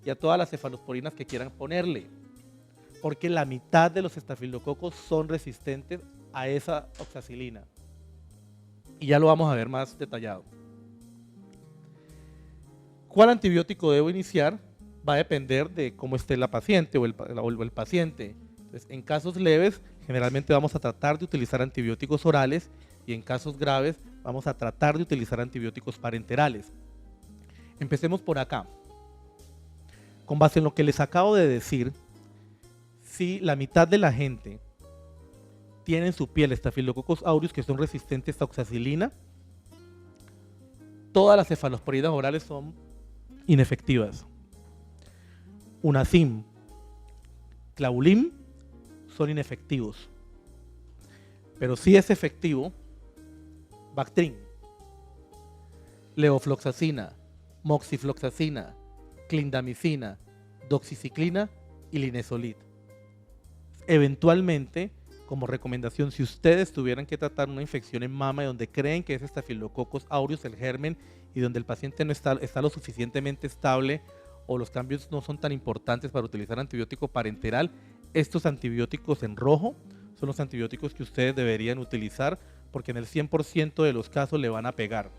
y a todas las cefalosporinas que quieran ponerle, porque la mitad de los estafilococos son resistentes a esa oxacilina. Y ya lo vamos a ver más detallado. ¿Cuál antibiótico debo iniciar? Va a depender de cómo esté la paciente o el paciente. Entonces, en casos leves, generalmente vamos a tratar de utilizar antibióticos orales, y en casos graves vamos a tratar de utilizar antibióticos parenterales. Empecemos por acá. Con base en lo que les acabo de decir, si la mitad de la gente tiene en su piel Staphylococcus aureus que son resistentes a oxacilina, todas las cefalosporinas orales son inefectivas. Unacin, Clavulim son inefectivos. Pero sí es efectivo Bactrim, Levofloxacina, Moxifloxacina, Clindamicina, Doxiciclina y Linezolid. Eventualmente, como recomendación, si ustedes tuvieran que tratar una infección en mama donde creen que es Staphylococcus aureus el germen y donde el paciente no está lo suficientemente estable o los cambios no son tan importantes para utilizar antibiótico parenteral, estos antibióticos en rojo son los antibióticos que ustedes deberían utilizar, porque en el 100% de los casos le van a pegar.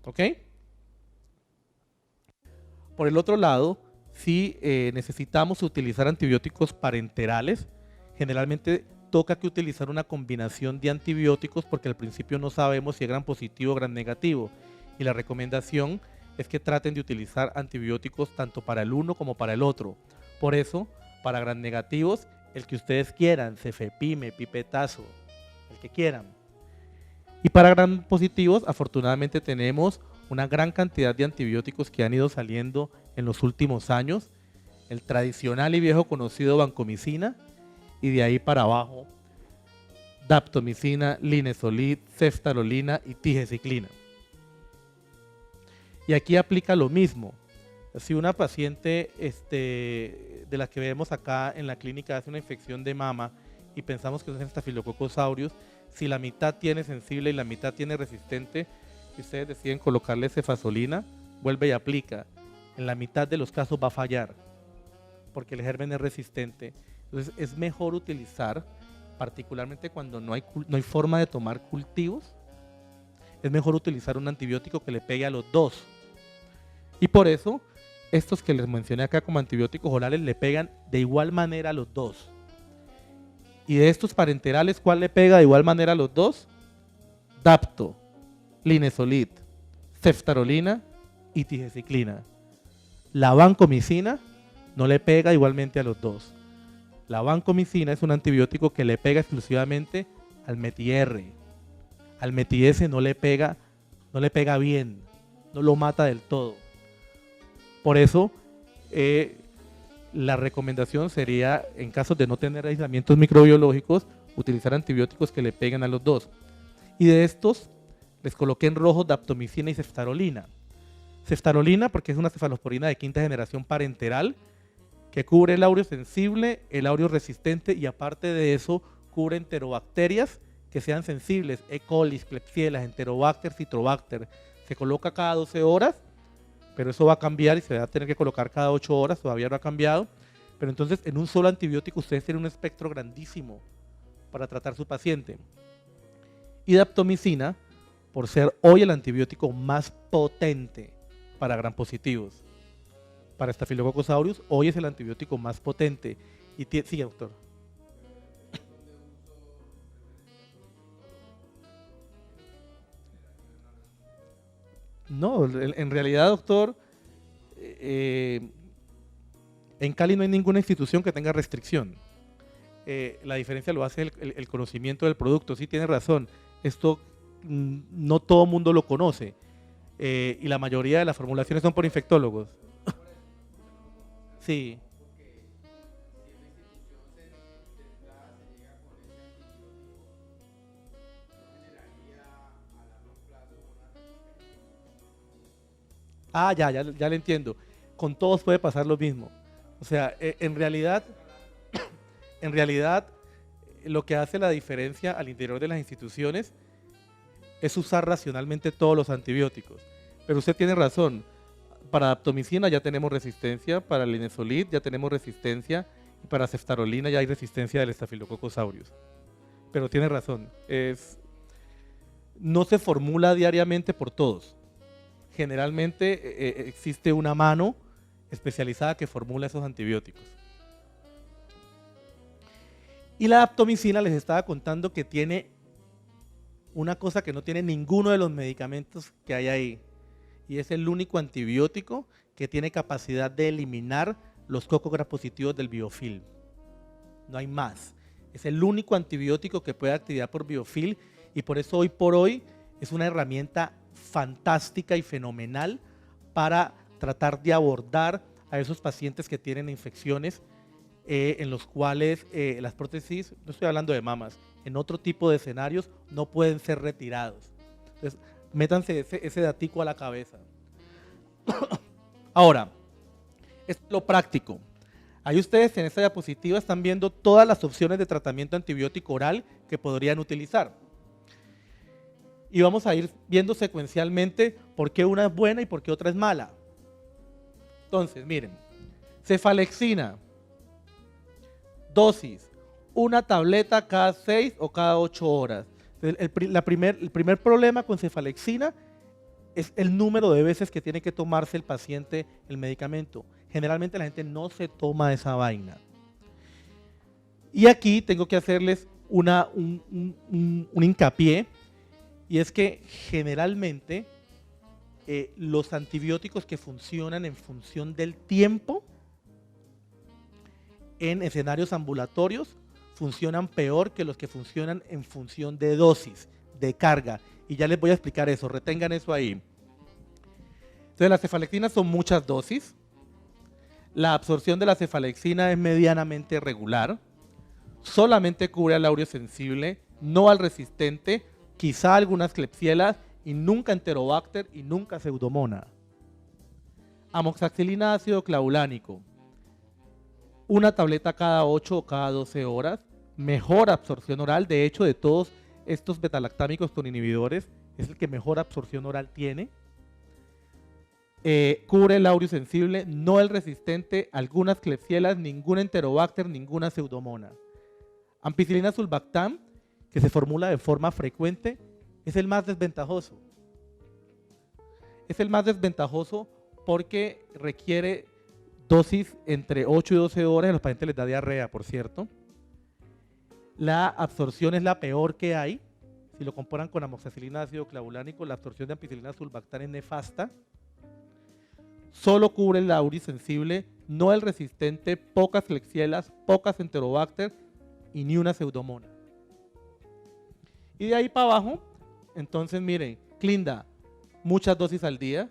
¿Ok? Por el otro lado, si necesitamos utilizar antibióticos parenterales, generalmente toca que utilizar una combinación de antibióticos, porque al principio no sabemos si es gram positivo o gram negativo, y la recomendación es que traten de utilizar antibióticos tanto para el uno como para el otro. Por eso, para gram negativos, el que ustedes quieran, cefepime, pipetazo, el que quieran. Y para gram positivos, afortunadamente tenemos una gran cantidad de antibióticos que han ido saliendo en los últimos años. El tradicional y viejo conocido vancomicina, y de ahí para abajo daptomicina, linezolid, ceftarolina y tigeciclina. Y aquí aplica lo mismo. Si una paciente de las que vemos acá en la clínica hace una infección de mama y pensamos que es Staphylococcus aureus, si la mitad tiene sensible y la mitad tiene resistente, y ustedes deciden colocarle cefazolina, vuelve y aplica. En la mitad de los casos va a fallar, porque el germen es resistente. Entonces es mejor utilizar, particularmente cuando no hay forma de tomar cultivos, es mejor utilizar un antibiótico que le pegue a los dos. Y por eso, estos que les mencioné acá como antibióticos orales le pegan de igual manera a los dos. Y de estos parenterales, ¿cuál le pega de igual manera a los dos? Dapto, linezolid, ceftarolina y tigeciclina. La vancomicina no le pega igualmente a los dos. La vancomicina es un antibiótico que le pega exclusivamente al METI-R. Al METI-S no le pega bien, no lo mata del todo. Por eso, la recomendación sería, en casos de no tener aislamientos microbiológicos, utilizar antibióticos que le peguen a los dos. Y de estos, les coloqué en rojo daptomicina y ceftarolina. Ceftarolina porque es una cefalosporina de quinta generación parenteral que cubre el aureo sensible, el aureo resistente, y aparte de eso, cubre enterobacterias que sean sensibles, E. coli, Klebsiella, Enterobacter, Citrobacter. Se coloca cada 12 horas, pero eso va a cambiar y se va a tener que colocar cada 8 horas, todavía no ha cambiado. Pero entonces, en un solo antibiótico, ustedes tienen un espectro grandísimo para tratar su paciente. Y daptomicina, por ser hoy el antibiótico más potente para gram positivos. Para Staphylococcus aureus, hoy es el antibiótico más potente. Y sigue, doctor. No, en realidad, doctor, en Cali no hay ninguna institución que tenga restricción. La diferencia lo hace el conocimiento del producto. Sí, tiene razón. Esto no todo el mundo lo conoce. Y la mayoría de las formulaciones son por infectólogos. Sí. Ah, ya le entiendo. Con todos puede pasar lo mismo. O sea, en realidad, lo que hace la diferencia al interior de las instituciones es usar racionalmente todos los antibióticos. Pero usted tiene razón. Para daptomicina ya tenemos resistencia, para linezolid ya tenemos resistencia, y para ceftarolina ya hay resistencia del Staphylococcus aureus. Pero tiene razón, no se formula diariamente por todos. Generalmente existe una mano especializada que formula esos antibióticos. Y la daptomicina, les estaba contando que tiene una cosa que no tiene ninguno de los medicamentos que hay ahí, y es el único antibiótico que tiene capacidad de eliminar los cocos grampositivos del biofilm. No hay más. Es el único antibiótico que puede activar por biofilm, y por eso hoy por hoy es una herramienta fantástica y fenomenal para tratar de abordar a esos pacientes que tienen infecciones en los cuales las prótesis, no estoy hablando de mamas, en otro tipo de escenarios no pueden ser retirados. Entonces, métanse ese datico a la cabeza. Ahora, esto es lo práctico. Ahí ustedes en esta diapositiva están viendo todas las opciones de tratamiento antibiótico oral que podrían utilizar. Y vamos a ir viendo secuencialmente por qué una es buena y por qué otra es mala. Entonces, miren, cefalexina, dosis, una tableta cada 6 o cada 8 horas. El primer problema con cefalexina es el número de veces que tiene que tomarse el paciente el medicamento. Generalmente la gente no se toma esa vaina. Y aquí tengo que hacerles un hincapié, y es que generalmente los antibióticos que funcionan en función del tiempo en escenarios ambulatorios funcionan peor que los que funcionan en función de dosis, de carga. Y ya les voy a explicar eso, retengan eso ahí. Entonces las cefalexina son muchas dosis. La absorción de la cefalexina es medianamente regular. Solamente cubre al aureo sensible, no al resistente, quizá algunas Klebsielas y nunca Enterobacter y nunca Pseudomonas. Amoxicilina ácido clavulánico. Una tableta cada 8 o cada 12 horas. Mejor absorción oral. De hecho, de todos estos betalactámicos con inhibidores, es el que mejor absorción oral tiene. Cubre el aureo sensible, no el resistente, algunas Klebsielas, ninguna Enterobacter, ninguna Pseudomonas. Ampicilina sulbactam, que se formula de forma frecuente, es el más desventajoso. Es el más desventajoso porque requiere dosis entre 8 y 12 horas, a los pacientes les da diarrea, por cierto. La absorción es la peor que hay. Si lo comparan con amoxicilina ácido clavulánico, la absorción de ampicilina sulbactam es nefasta. Solo cubre el aureo sensible, no el resistente, pocas Klebsielas, pocas Enterobacter y ni una Pseudomonas. Y de ahí para abajo, entonces miren, Clinda, muchas dosis al día,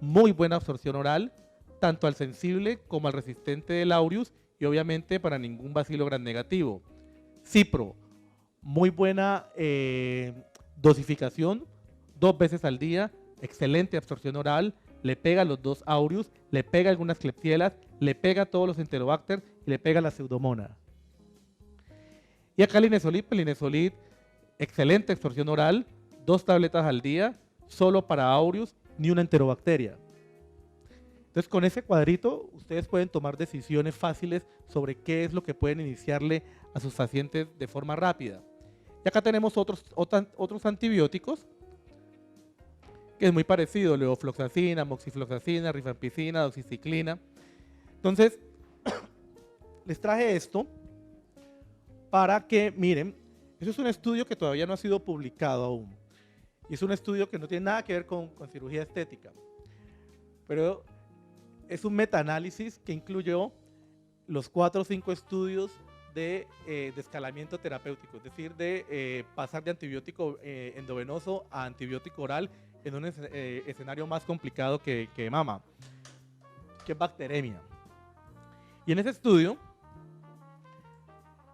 muy buena absorción oral, tanto al sensible como al resistente del aureus, y obviamente para ningún bacilo gram negativo. Cipro, muy buena dosificación, 2 veces al día, excelente absorción oral, le pega a los 2 aureus, le pega algunas Klebsielas, le pega a todos los Enterobacter y le pega a la Pseudomonas. Y acá linezolid, excelente absorción oral, 2 tabletas al día, solo para aureus, ni una enterobacteria. Entonces con ese cuadrito ustedes pueden tomar decisiones fáciles sobre qué es lo que pueden iniciarle a sus pacientes de forma rápida. Y acá tenemos otros antibióticos, que es muy parecido, levofloxacina, moxifloxacina, rifampicina, doxiciclina. Entonces, les traje esto para que miren, eso es un estudio que todavía no ha sido publicado aún. Y es un estudio que no tiene nada que ver con cirugía estética. Pero es un metaanálisis que incluyó los 4 o 5 estudios de escalamiento terapéutico, es decir, de pasar de antibiótico endovenoso a antibiótico oral en un escenario más complicado que mama, que es bacteremia. Y en ese estudio,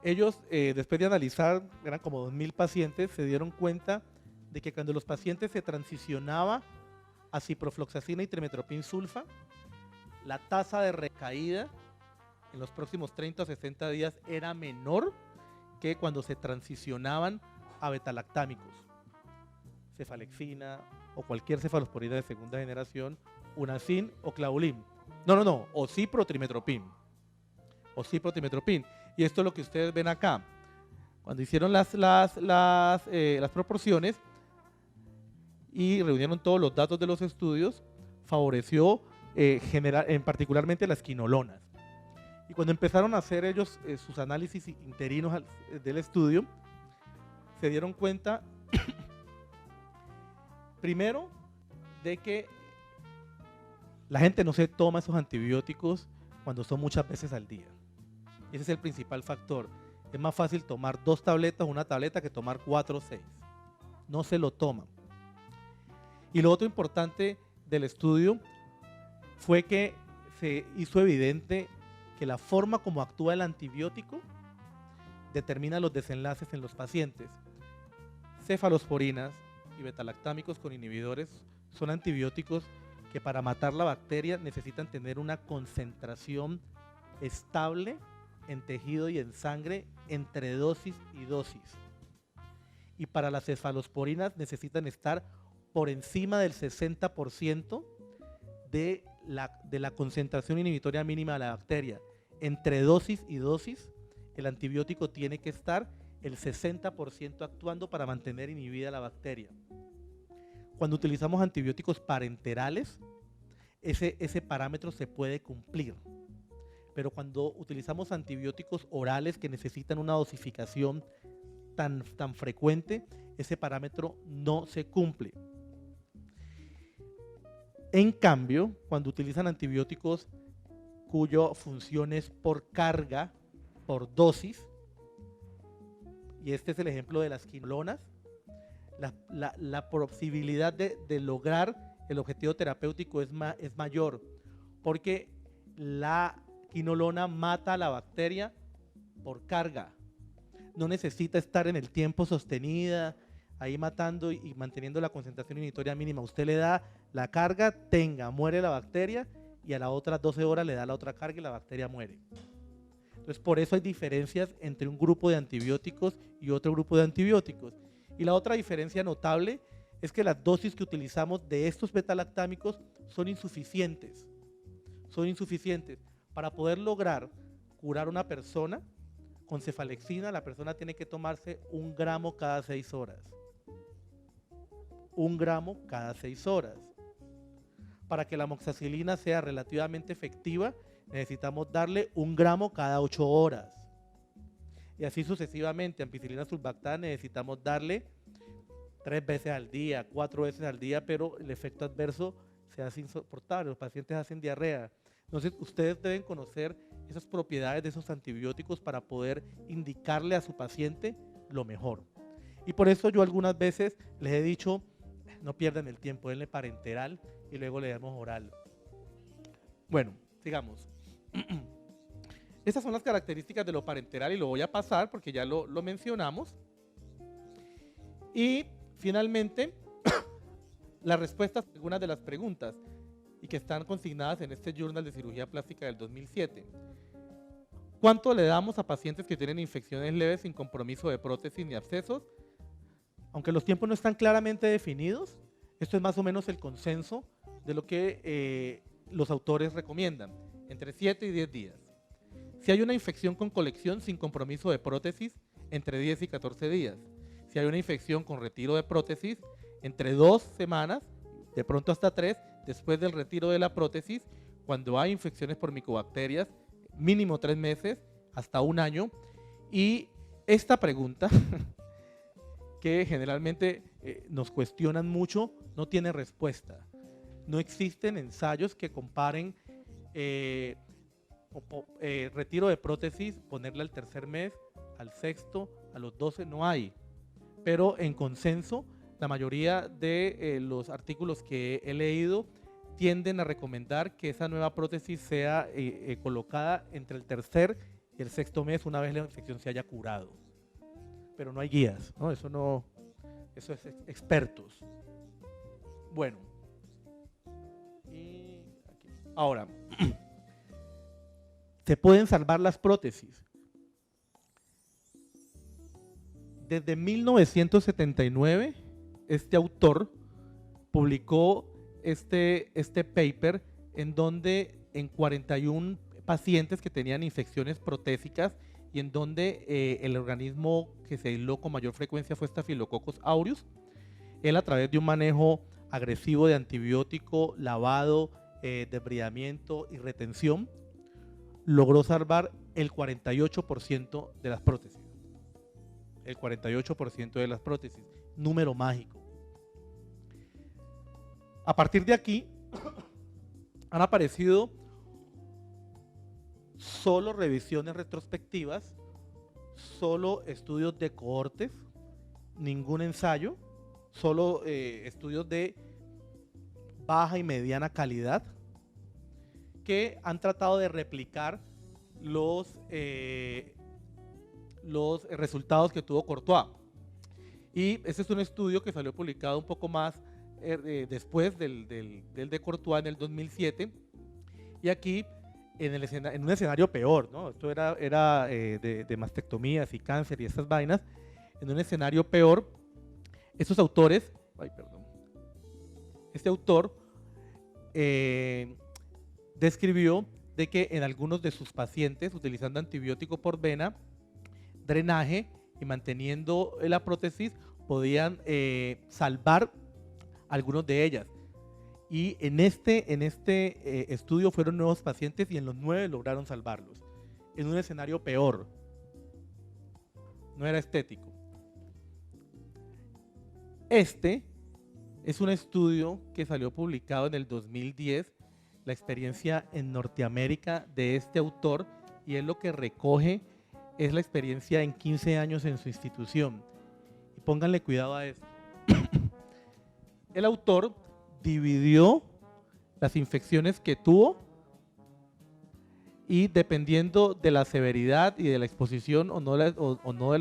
ellos, después de analizar, eran como 2.000 pacientes, se dieron cuenta de que cuando los pacientes se transicionaba a ciprofloxacina y trimetoprim sulfa, la tasa de recaída en los próximos 30 o 60 días era menor que cuando se transicionaban a betalactámicos, cefalexina o cualquier cefalosporina de segunda generación Unacin o Clavulim. No, ociprotrimetropin. Ociprotrimetropin. Y esto es lo que ustedes ven acá. Cuando hicieron las proporciones y reunieron todos los datos de los estudios, favoreció particularmente las quinolonas. Y cuando empezaron a hacer ellos sus análisis interinos del estudio, se dieron cuenta, primero, de que la gente no se toma esos antibióticos cuando son muchas veces al día. Ese es el principal factor. Es más fácil tomar 2 tabletas o una tableta que tomar 4 o 6. No se lo toman. Y lo otro importante del estudio fue que se hizo evidente que la forma como actúa el antibiótico determina los desenlaces en los pacientes. Cefalosporinas y betalactámicos con inhibidores son antibióticos que para matar la bacteria necesitan tener una concentración estable en tejido y en sangre entre dosis y dosis. Y para las cefalosporinas necesitan estar por encima del 60% de la concentración inhibitoria mínima de la bacteria. Entre dosis y dosis, el antibiótico tiene que estar el 60% actuando para mantener inhibida la bacteria. Cuando utilizamos antibióticos parenterales, ese parámetro se puede cumplir. Pero cuando utilizamos antibióticos orales que necesitan una dosificación tan frecuente, ese parámetro no se cumple. En cambio, cuando utilizan antibióticos cuya función es por carga, por dosis, y este es el ejemplo de las quinolonas, la posibilidad de lograr el objetivo terapéutico es mayor, porque la quinolona mata a la bacteria por carga. No necesita estar en el tiempo sostenida, ahí matando y manteniendo la concentración inhibitoria mínima. Usted le da la carga, muere la bacteria, y a las otras 12 horas le da la otra carga y la bacteria muere. Entonces, por eso hay diferencias entre un grupo de antibióticos y otro grupo de antibióticos. Y la otra diferencia notable es que las dosis que utilizamos de estos betalactámicos son insuficientes. Son insuficientes. Para poder lograr curar a una persona con cefalexina, la persona tiene que tomarse 1 gramo cada 6 horas. 1 gramo cada 6 horas. Para que la amoxicilina sea relativamente efectiva, necesitamos darle 1 gramo cada 8 horas. Y así sucesivamente. Ampicilina sulbactam necesitamos darle 3 veces al día, 4 veces al día, pero el efecto adverso se hace insoportable. Los pacientes hacen diarrea. Entonces, ustedes deben conocer esas propiedades de esos antibióticos para poder indicarle a su paciente lo mejor. Y por eso yo algunas veces les he dicho, no pierdan el tiempo, denle parenteral y luego le damos oral. Bueno, sigamos. Estas son las características de lo parenteral y lo voy a pasar porque ya lo mencionamos. Y finalmente, las respuestas a algunas de las preguntas y que están consignadas en este Journal de Cirugía Plástica del 2007. ¿Cuánto le damos a pacientes que tienen infecciones leves sin compromiso de prótesis ni abscesos? Aunque los tiempos no están claramente definidos, esto es más o menos el consenso de lo que los autores recomiendan, entre 7 y 10 días. Si hay una infección con colección sin compromiso de prótesis, entre 10 y 14 días. Si hay una infección con retiro de prótesis, entre 2 semanas, de pronto hasta 3, después del retiro de la prótesis. Cuando hay infecciones por micobacterias, mínimo 3 meses, hasta 1 año. Y esta pregunta, que generalmente nos cuestionan mucho, no tiene respuesta. No existen ensayos que comparen retiro de prótesis, ponerle al 3er mes, al 6º, a los 12, no hay. Pero en consenso, la mayoría de los artículos que he leído tienden a recomendar que esa nueva prótesis sea colocada entre el 3er y el 6º mes, una vez la infección se haya curado. Pero no hay guías, ¿no? Eso es expertos. Bueno. Y aquí. Ahora, ¿se pueden salvar las prótesis? Desde 1979, este autor publicó este paper en donde en 41 pacientes que tenían infecciones protésicas y en donde el organismo que se aisló con mayor frecuencia fue Staphylococcus aureus. Él, a través de un manejo agresivo de antibiótico, lavado, debridamiento y retención, logró salvar el 48% de las prótesis. El 48% de las prótesis, número mágico. A partir de aquí han aparecido solo revisiones retrospectivas, solo estudios de cohortes, ningún ensayo, solo estudios de baja y mediana calidad que han tratado de replicar los resultados que tuvo Courtois. Y ese es un estudio que salió publicado un poco más después del de Courtois en el 2007. Y aquí, en un escenario peor, ¿no? Esto era de mastectomías y cáncer y esas vainas. En un escenario peor, estos autores, este autor describió de que en algunos de sus pacientes, utilizando antibiótico por vena, drenaje y manteniendo la prótesis, podían salvar algunos de ellas. Y en este estudio fueron nuevos pacientes y en los 9 lograron salvarlos. En un escenario peor. No era estético. Este es un estudio que salió publicado en el 2010, la experiencia en Norteamérica de este autor, y él lo que recoge es la experiencia en 15 años en su institución. Y pónganle cuidado a esto. El autor dividió las infecciones que tuvo y dependiendo de la severidad y de la exposición o no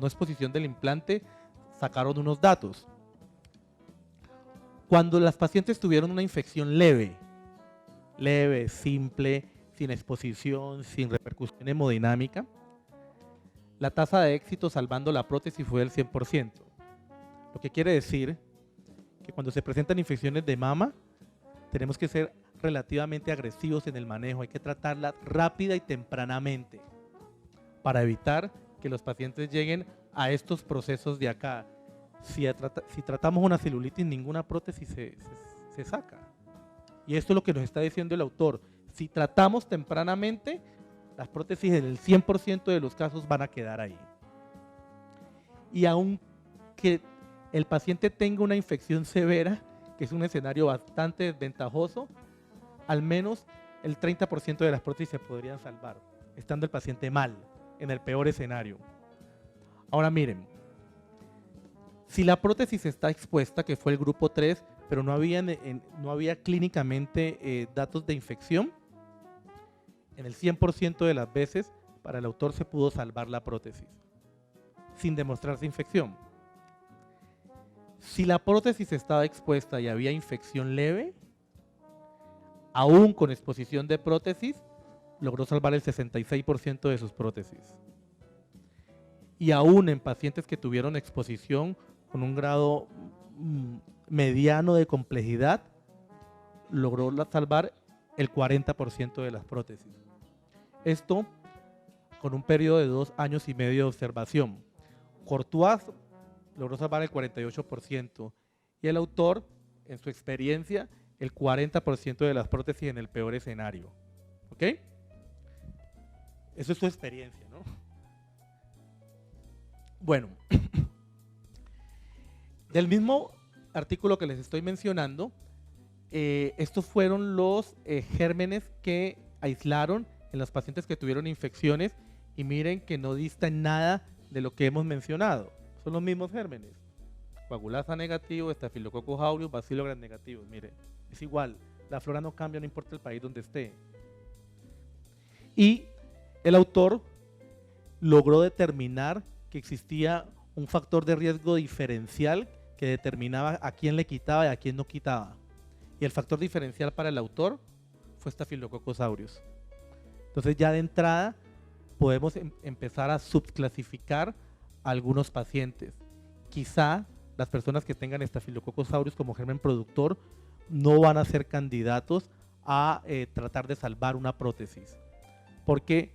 exposición del implante, sacaron unos datos. Cuando las pacientes tuvieron una infección leve, simple, sin exposición, sin repercusión hemodinámica, la tasa de éxito salvando la prótesis fue del 100%. Lo que quiere decir que cuando se presentan infecciones de mama, tenemos que ser relativamente agresivos en el manejo. Hay que tratarla rápida y tempranamente para evitar que los pacientes lleguen a estos procesos de acá. Si tratamos una celulitis, ninguna prótesis se saca. Y esto es lo que nos está diciendo el autor. Si tratamos tempranamente, las prótesis en el 100% de los casos van a quedar ahí. Y aunque el paciente tenga una infección severa, que es un escenario bastante desventajoso, al menos el 30% de las prótesis se podrían salvar, estando el paciente mal, en el peor escenario. Ahora miren, si la prótesis está expuesta, que fue el grupo 3, pero no había clínicamente datos de infección, en el 100% de las veces para el autor se pudo salvar la prótesis, sin demostrarse infección. Si la prótesis estaba expuesta y había infección leve, aún con exposición de prótesis, logró salvar el 66% de sus prótesis. Y aún en pacientes que tuvieron exposición con un grado mediano de complejidad, logró salvar el 40% de las prótesis. Esto con un periodo de 2 años y medio de observación. Courtois logró salvar el 48% y el autor, en su experiencia, el 40% de las prótesis en el peor escenario. ¿Ok? Eso es su experiencia, ¿no? Bueno, del mismo artículo que les estoy mencionando, estos fueron los gérmenes que aislaron en los pacientes que tuvieron infecciones y miren que no distan nada de lo que hemos mencionado. Son los mismos gérmenes. Coagulasa negativo, Staphylococcus aureus, Bacillus gram negativo. Miren, es igual. La flora no cambia, no importa el país donde esté. Y el autor logró determinar que existía un factor de riesgo diferencial que determinaba a quién le quitaba y a quién no quitaba. Y el factor diferencial para el autor fue Staphylococcus aureus. Entonces ya de entrada podemos empezar a subclasificar a algunos pacientes. Quizá las personas que tengan Staphylococcus aureus como germen productor no van a ser candidatos a tratar de salvar una prótesis, porque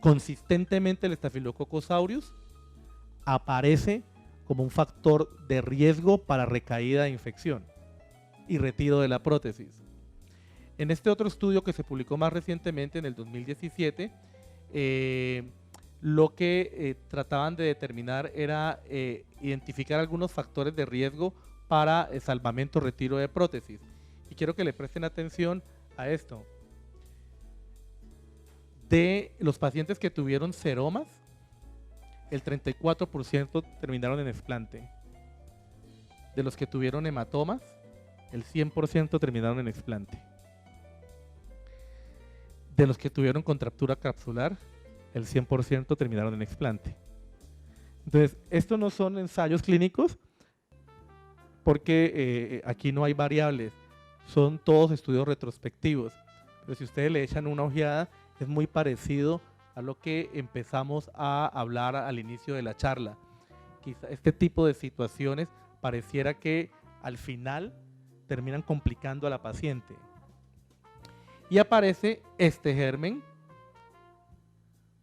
consistentemente el Staphylococcus aureus aparece como un factor de riesgo para recaída de infección y retiro de la prótesis. En este otro estudio que se publicó más recientemente, en el 2017, lo que trataban de determinar era identificar algunos factores de riesgo para el salvamento o retiro de prótesis. Y quiero que le presten atención a esto. De los pacientes que tuvieron seromas, el 34% terminaron en explante. De los que tuvieron hematomas, el 100% terminaron en explante. De los que tuvieron contractura capsular, el 100% terminaron en explante. Entonces, estos no son ensayos clínicos porque aquí no hay variables, son todos estudios retrospectivos. Pero si ustedes le echan una ojeada, es muy parecido a lo que empezamos a hablar al inicio de la charla. Quizá este tipo de situaciones pareciera que al final terminan complicando a la paciente. Y aparece este germen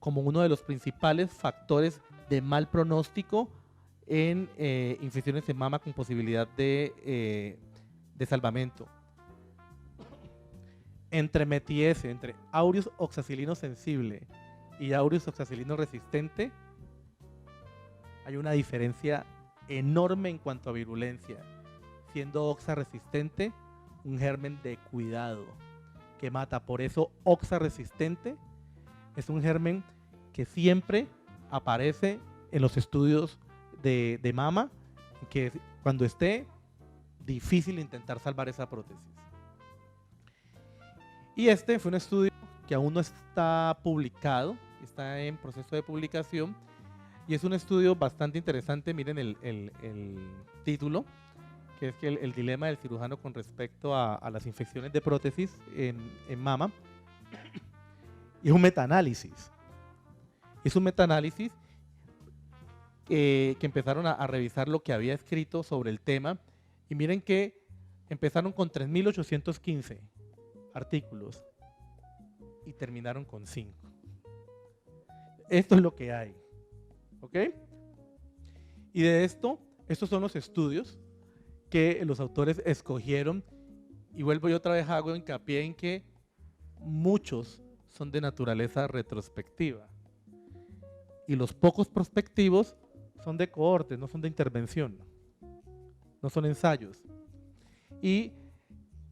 como uno de los principales factores de mal pronóstico en infecciones de mama con posibilidad de salvamento. Entre METIS, entre Aureus oxacilino sensible y Aureus oxacilino resistente, hay una diferencia enorme en cuanto a virulencia, siendo oxa resistente un germen de cuidado que mata. Por eso oxa resistente es un germen que siempre aparece en los estudios de mama, que cuando esté difícil intentar salvar esa prótesis. Y este fue un estudio que aún no está publicado, está en proceso de publicación, y es un estudio bastante interesante. Miren el título, que es que el dilema del cirujano con respecto a las infecciones de prótesis en mama. Y es un metaanálisis. Es un metaanálisis que empezaron a revisar lo que había escrito sobre el tema, y miren que empezaron con 3.815 artículos y terminaron con 5. Esto es lo que hay, ¿ok? Y de esto, estos son los estudios que los autores escogieron, y vuelvo yo otra vez, hago hincapié en que muchos son de naturaleza retrospectiva y los pocos prospectivos son de cohortes, no son de intervención, no son ensayos. Y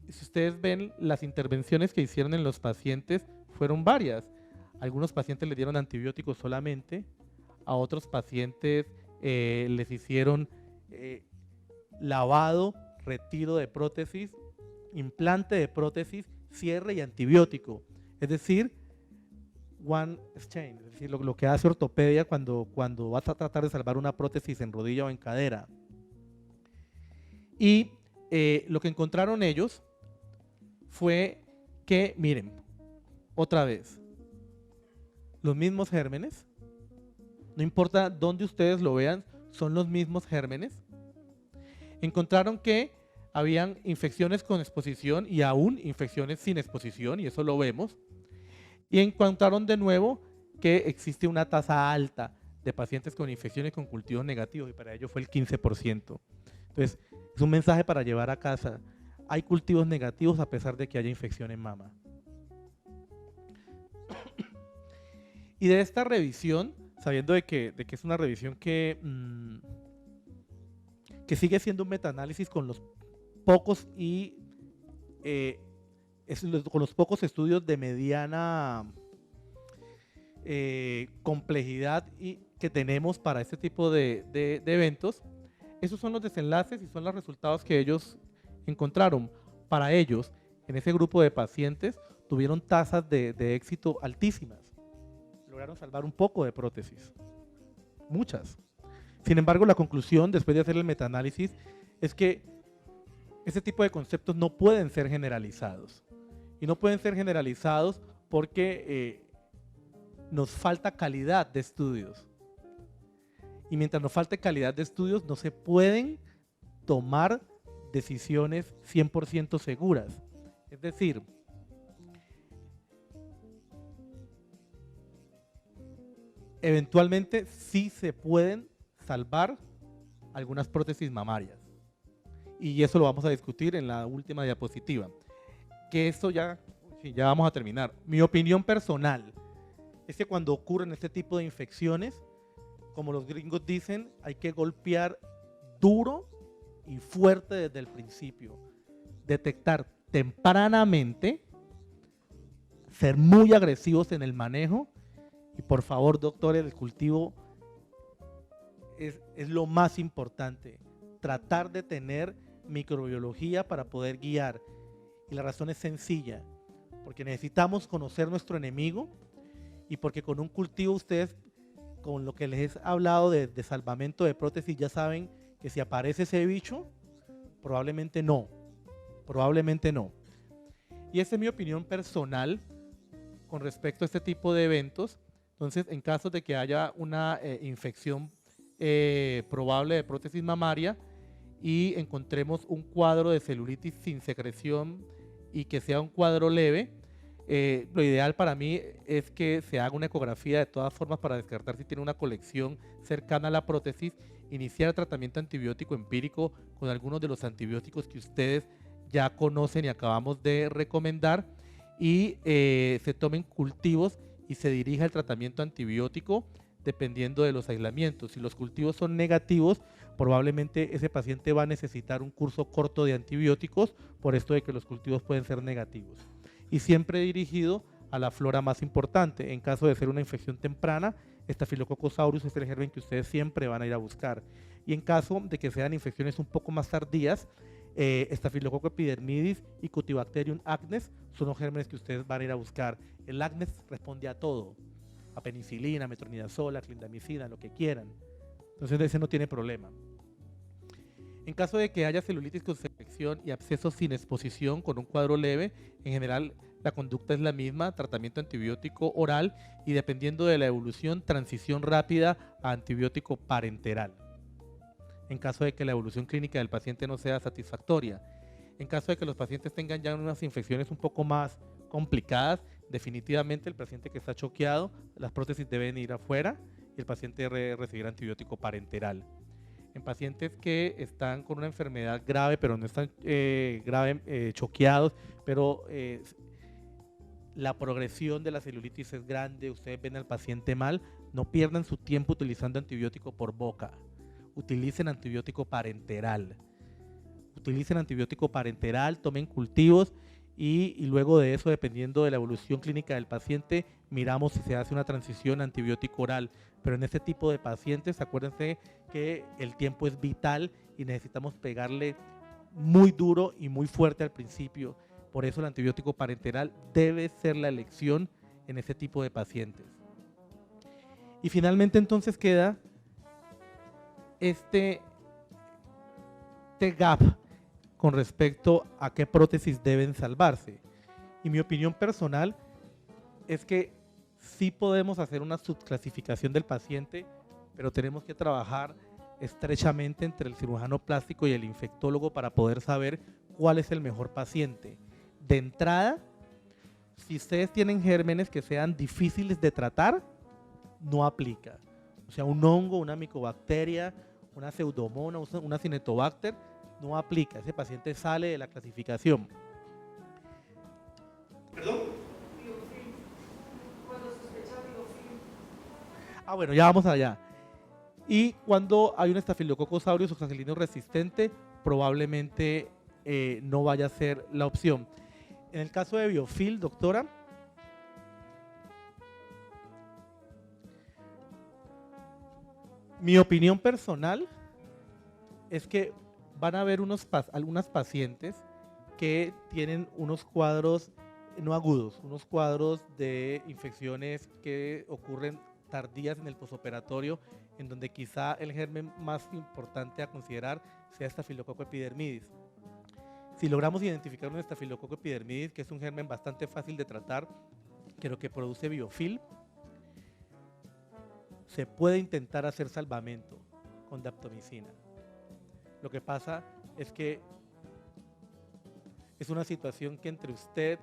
si ustedes ven, las intervenciones que hicieron en los pacientes fueron varias. Algunos pacientes les dieron antibióticos solamente, a otros pacientes les hicieron lavado, retiro de prótesis, implante de prótesis, cierre y antibiótico. Es decir, one exchange, es decir, lo que hace ortopedia cuando vas a tratar de salvar una prótesis en rodilla o en cadera. Y lo que encontraron ellos fue que, miren, otra vez, los mismos gérmenes, no importa dónde ustedes lo vean, son los mismos gérmenes. Encontraron que habían infecciones con exposición y aún infecciones sin exposición, y eso lo vemos. Y encontraron de nuevo que existe una tasa alta de pacientes con infecciones con cultivos negativos, y para ello fue el 15%. Entonces, es un mensaje para llevar a casa. Hay cultivos negativos a pesar de que haya infección en mama. Y de esta revisión, sabiendo de que es una revisión que sigue siendo un metaanálisis con los pocos con los pocos estudios de mediana complejidad y que tenemos para este tipo de eventos, esos son los desenlaces y son los resultados que ellos encontraron. Para ellos, en ese grupo de pacientes, tuvieron tasas de éxito altísimas. Lograron salvar un poco de prótesis, muchas. Sin embargo, la conclusión, después de hacer el metaanálisis, es que ese tipo de conceptos no pueden ser generalizados. Y no pueden ser generalizados porque nos falta calidad de estudios. Y mientras nos falte calidad de estudios, no se pueden tomar decisiones 100% seguras. Es decir, eventualmente sí se pueden salvar algunas prótesis mamarias. Y eso lo vamos a discutir en la última diapositiva. Que esto ya, sí, ya vamos a terminar. Mi opinión personal es que cuando ocurren este tipo de infecciones, como los gringos dicen, hay que golpear duro y fuerte desde el principio. Detectar tempranamente, ser muy agresivos en el manejo y por favor, doctores, el cultivo es lo más importante. Tratar de tener microbiología para poder guiar. Y la razón es sencilla, porque necesitamos conocer nuestro enemigo y porque con un cultivo ustedes, con lo que les he hablado de salvamento de prótesis, ya saben que si aparece ese bicho, probablemente no. Probablemente no. Y esa es mi opinión personal con respecto a este tipo de eventos. Entonces, en caso de que haya una infección probable de prótesis mamaria y encontremos un cuadro de celulitis sin secreción y que sea un cuadro leve, lo ideal para mí es que se haga una ecografía de todas formas para descartar si tiene una colección cercana a la prótesis, iniciar tratamiento antibiótico empírico con algunos de los antibióticos que ustedes ya conocen y acabamos de recomendar y se tomen cultivos y se dirija el tratamiento antibiótico dependiendo de los aislamientos. Si los cultivos son negativos, probablemente ese paciente va a necesitar un curso corto de antibióticos por esto de que los cultivos pueden ser negativos. Y siempre dirigido a la flora más importante. En caso de ser una infección temprana, Staphylococcus aureus es el germen que ustedes siempre van a ir a buscar. Y en caso de que sean infecciones un poco más tardías, Staphylococcus epidermidis y Cutibacterium acnes son los gérmenes que ustedes van a ir a buscar. El acnes responde a todo, a penicilina, metronidazol, clindamicina, lo que quieran. Entonces ese no tiene problema. En caso de que haya celulitis con secreción y abscesos sin exposición con un cuadro leve, en general la conducta es la misma, tratamiento antibiótico oral y dependiendo de la evolución, transición rápida a antibiótico parenteral. En caso de que la evolución clínica del paciente no sea satisfactoria. En caso de que los pacientes tengan ya unas infecciones un poco más complicadas, definitivamente el paciente que está choqueado, las prótesis deben ir afuera y el paciente debe recibir antibiótico parenteral. En pacientes que están con una enfermedad grave, pero no están choqueados, pero la progresión de la celulitis es grande, ustedes ven al paciente mal, no pierdan su tiempo utilizando antibiótico por boca. Utilicen antibiótico parenteral. Utilicen antibiótico parenteral, tomen cultivos y luego de eso, dependiendo de la evolución clínica del paciente, miramos si se hace una transición a antibiótico oral. Pero en este tipo de pacientes, acuérdense que el tiempo es vital y necesitamos pegarle muy duro y muy fuerte al principio. Por eso el antibiótico parenteral debe ser la elección en este tipo de pacientes. Y finalmente entonces queda este gap con respecto a qué prótesis deben salvarse. Y mi opinión personal es que sí podemos hacer una subclasificación del paciente, pero tenemos que trabajar estrechamente entre el cirujano plástico y el infectólogo para poder saber cuál es el mejor paciente. De entrada, si ustedes tienen gérmenes que sean difíciles de tratar, no aplica. O sea, un hongo, una micobacteria, una pseudomonas, una cinetobacter, no aplica. Ese paciente sale de la clasificación. ¿Perdón? Biofilm. Cuando sospecha biofilm. Ah, bueno, ya vamos allá. Y cuando hay un Staphylococcus aureus o Clostridium resistente, probablemente no vaya a ser la opción. En el caso de biofilm, doctora, mi opinión personal es que van a haber algunas pacientes que tienen unos cuadros no agudos, unos cuadros de infecciones que ocurren tardías en el posoperatorio, en donde quizá el germen más importante a considerar sea Staphylococcus epidermidis. Si logramos identificar un Staphylococcus epidermidis, que es un germen bastante fácil de tratar, que lo que produce biofilm, se puede intentar hacer salvamento con daptomicina. Lo que pasa es que es una situación que entre usted,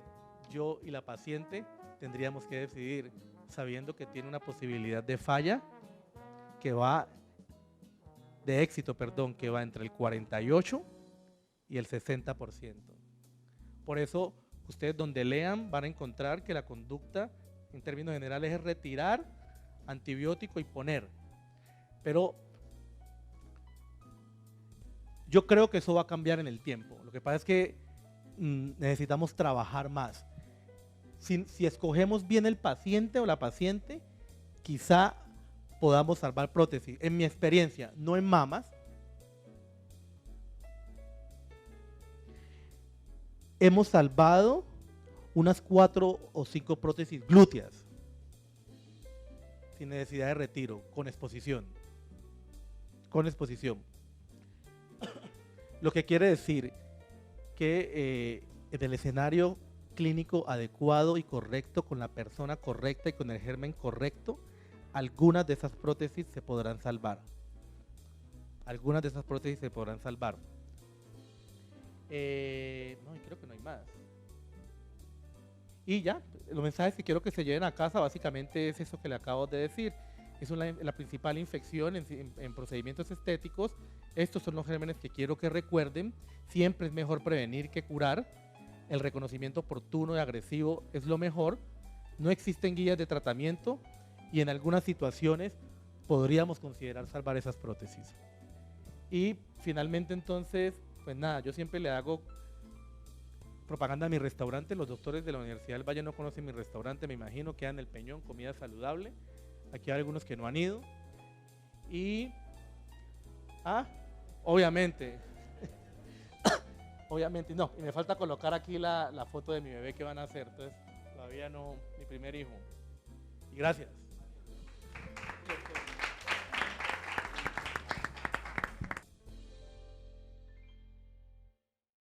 yo y la paciente tendríamos que decidir, sabiendo que tiene una posibilidad de falla que va, de éxito, perdón, que va entre el 48 y el 60%. Por eso, ustedes donde lean van a encontrar que la conducta, en términos generales, es retirar antibiótico y poner. Pero yo creo que eso va a cambiar en el tiempo. Lo que pasa es que necesitamos trabajar más. Si escogemos bien el paciente o la paciente, quizá podamos salvar prótesis. En mi experiencia, no en mamas, hemos salvado unas 4 o 5 prótesis glúteas sin necesidad de retiro, con exposición. Con exposición. Lo que quiere decir que en el escenario clínico adecuado y correcto, con la persona correcta y con el germen correcto, algunas de esas prótesis se podrán salvar. Algunas de esas prótesis se podrán salvar. No, creo que no hay más. Y ya, los mensajes que quiero que se lleven a casa básicamente es eso que le acabo de decir. Es la principal infección en procedimientos estéticos. Estos son los gérmenes que quiero que recuerden. Siempre es mejor prevenir que curar. El reconocimiento oportuno y agresivo es lo mejor. No existen guías de tratamiento y en algunas situaciones podríamos considerar salvar esas prótesis. Y finalmente entonces, pues nada, yo siempre le hago propaganda a mi restaurante. Los doctores de la Universidad del Valle no conocen mi restaurante, me imagino, queda en El Peñón, comida saludable. Aquí hay algunos que no han ido. Y, obviamente, obviamente, no, y me falta colocar aquí la foto de mi bebé que van a hacer, entonces todavía no, mi primer hijo. Y gracias.